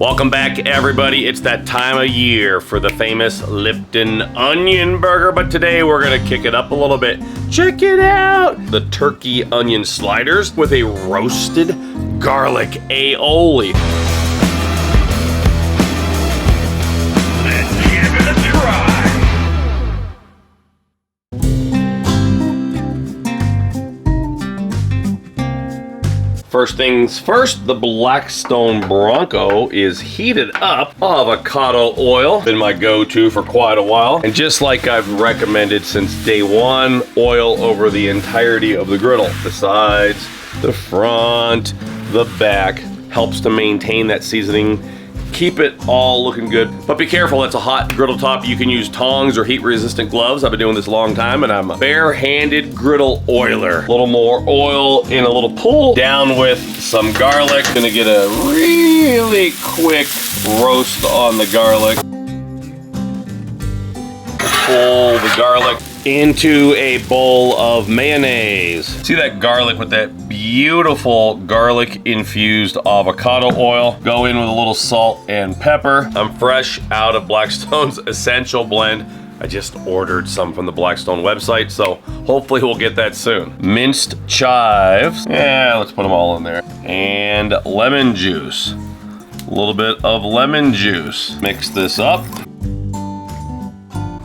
Welcome back, everybody. It's that time of year for the famous Lipton onion burger, but today we're gonna kick it up a little bit. Check it out! The turkey onion sliders with a roasted garlic aioli. Let's give it a try! First things first, the Blackstone Bronco is heated up. Avocado oil, been my go-to for quite a while. And just like I've recommended since day one, oil over the entirety of the griddle. The sides, the front, the back, helps to maintain that seasoning. Keep it all looking good, but be careful, it's a hot griddle top. You can use tongs or heat-resistant gloves. I've been doing this a long time, and I'm a bare-handed griddle oiler. A little more oil in a little pool, down with some garlic. Gonna get a really quick roast on the garlic. Pull the garlic into a bowl of mayonnaise. See that garlic with that beautiful garlic infused avocado oil. Go in with a little salt and pepper. I'm fresh out of Blackstone's Essential Blend. I just ordered some from the Blackstone website, so hopefully we'll get that soon. Minced chives. Yeah, let's put them all in there. And lemon juice. A little bit of lemon juice. Mix this up.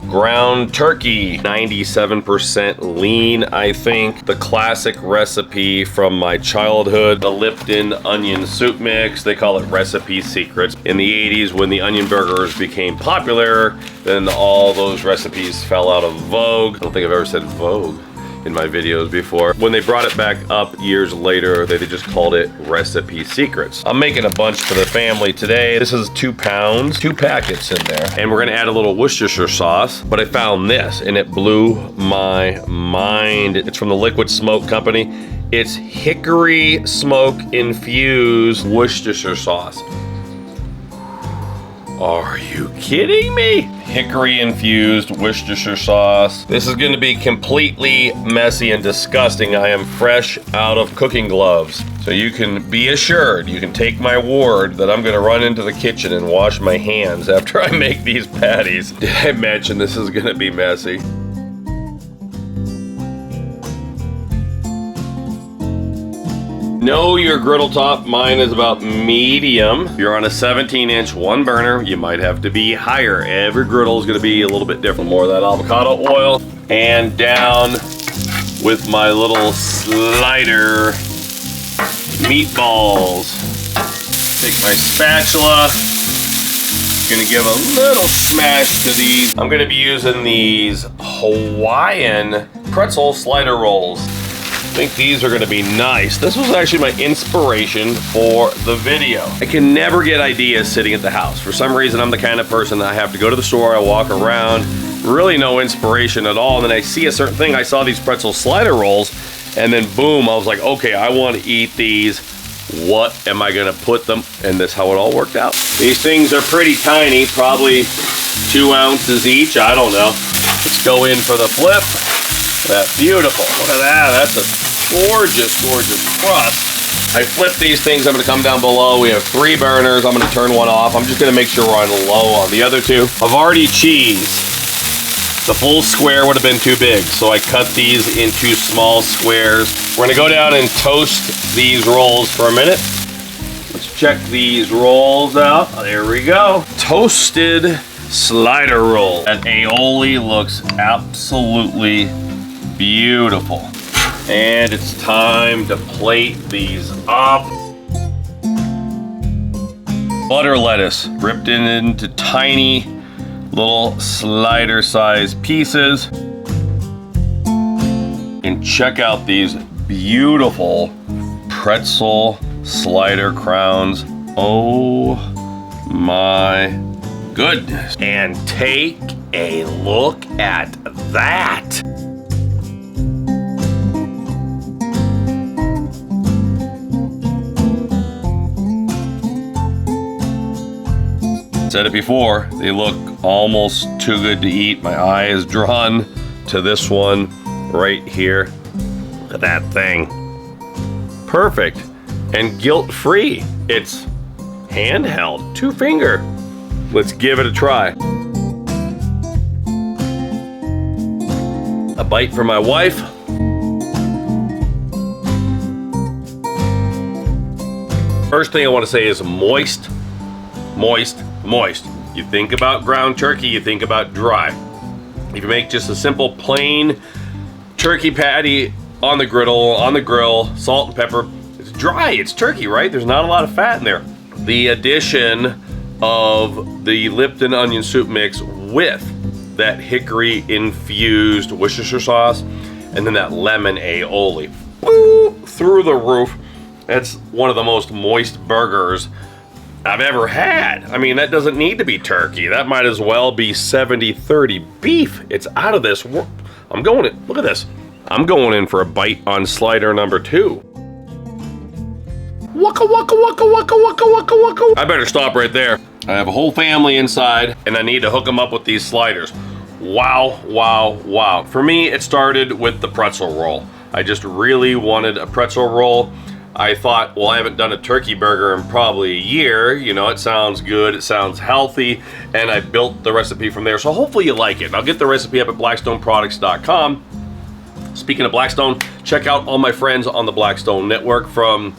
Ground turkey, 97% lean, I think. The classic recipe from my childhood, the Lipton onion soup mix. They call it Recipe Secrets. In the 80s, when the onion burgers became popular, then all those recipes fell out of vogue. I don't think I've ever said vogue in my videos before. When they brought it back up years later, they just called it Recipe Secrets. I'm making a bunch for the family today. This is 2 pounds, 2 packets in there. And we're gonna add a little Worcestershire sauce, but I found this and it blew my mind. It's from the Liquid Smoke Company. It's hickory smoke infused Worcestershire sauce. Are you kidding me? Hickory infused Worcestershire sauce. This is gonna be completely messy and disgusting. I am fresh out of cooking gloves. So you can be assured, you can take my word that I'm gonna run into the kitchen and wash my hands after I make these patties. Did I mention this is gonna be messy? Know your griddle top. Mine is about medium. If you're on a 17-inch one burner, you might have to be higher. Every griddle is gonna be a little bit different. More of that avocado oil. And down with my little slider meatballs. Take my spatula. Gonna give a little smash to these. I'm gonna be using these Hawaiian pretzel slider rolls. I think these are gonna be nice. This was actually my inspiration for the video. I can never get ideas sitting at the house. For some reason, I'm the kind of person that I have to go to the store, I walk around, really no inspiration at all, and then I see a certain thing. I saw these pretzel slider rolls, and then boom, I was like, okay, I wanna eat these. What am I gonna put them? And that's how it all worked out. These things are pretty tiny, probably 2 ounces each, I don't know. Let's go in for the flip. That's beautiful. Look at that. That's a gorgeous, gorgeous crust. I flip these things. I'm going to come down below. We have 3 burners. I'm going to turn one off. I'm just going to make sure we're on low on the other 2. Havarti cheese. The full square would have been too big, so I cut these into small squares. We're going to go down and toast these rolls for a minute. Let's check these rolls out. There we go. Toasted slider roll. That aioli looks absolutely beautiful. And it's time to plate these up. Butter lettuce ripped into tiny little slider sized pieces. And check out these beautiful pretzel slider crowns. Oh my goodness. And take a look at that. Said it before, they look almost too good to eat. My eye is drawn to this one right here. Look at that thing. Perfect and guilt-free. It's handheld, 2-finger. Let's give it a try. A bite for my wife. First thing I want to say is moist, moist, moist. You think about ground turkey, you think about dry. If you make just a simple plain turkey patty on the griddle, on the grill, salt and pepper, it's dry, it's turkey, right? There's not a lot of fat in there. The addition of the Lipton onion soup mix with that hickory infused Worcestershire sauce and then that lemon aioli, boop, through the roof. That's one of the most moist burgers I've ever had. I mean, that doesn't need to be turkey. That might as well be 70-30 beef. It's out of this world. I'm going in, look at this. I'm going in for a bite on slider number 2. Waka waka waka waka waka waka waka. I better stop right there. I have a whole family inside and I need to hook them up with these sliders. Wow, wow, wow. For me, it started with the pretzel roll. I just really wanted a pretzel roll. I thought, well, I haven't done a turkey burger in probably a year. You know, it sounds good, it sounds healthy, and I built the recipe from there. So hopefully you like it. I'll get the recipe up at blackstoneproducts.com. Speaking of Blackstone, check out all my friends on the Blackstone network, from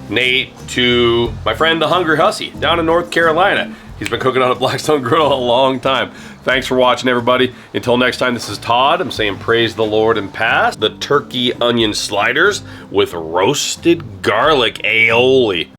Nate to my friend the Hungry Hussy down in North Carolina. He's been cooking on a Blackstone griddle a long time. Thanks for watching, everybody. Until next time, this is Todd. I'm saying praise the Lord and pass. The turkey onion sliders with roasted garlic aioli.